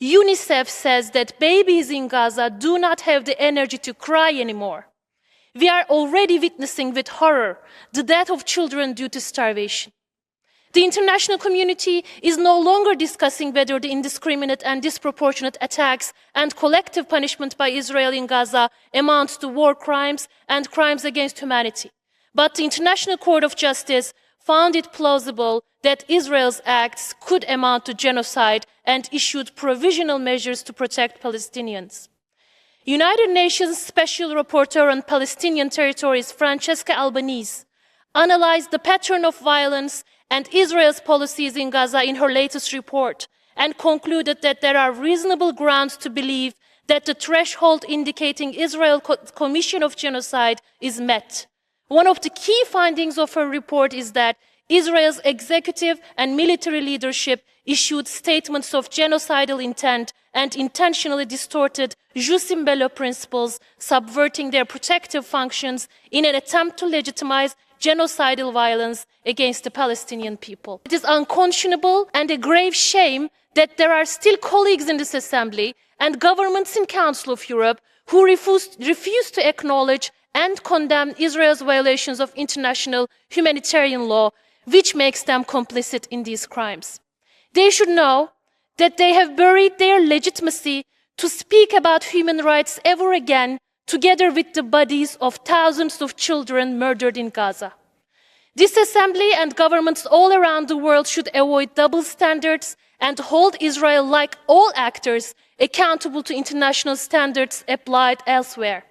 UNICEF says that babies in Gaza do not have the energy to cry anymore. We are already witnessing with horror the death of children due to starvation. The international community is no longer discussing whether the indiscriminate and disproportionate attacks and collective punishment by Israel in Gaza amounts to war crimes and crimes against humanity. But the International Court of Justice found it plausible that Israel's acts could amount to genocide and issued provisional measures to protect Palestinians. United Nations Special Rapporteur on Palestinian Territories, Francesca Albanese, analyzed the pattern of violence and Israel's policies in Gaza in her latest report and concluded that there are reasonable grounds to believe that the threshold indicating Israel's commission of genocide is met. One of the key findings of her report is that Israel's executive and military leadership issued statements of genocidal intent and intentionally distorted jus in bello principles, subverting their protective functions in an attempt to legitimize genocidal violence against the Palestinian people. It is unconscionable and a grave shame that there are still colleagues in this Assembly and governments in Council of Europe who refuse to acknowledge and condemn Israel's violations of international humanitarian law, which makes them complicit in these crimes. They should know that they have buried their legitimacy to speak about human rights ever again, together with the bodies of thousands of children murdered in Gaza. This Assembly and governments all around the world should avoid double standards and hold Israel, like all actors, accountable to international standards applied elsewhere.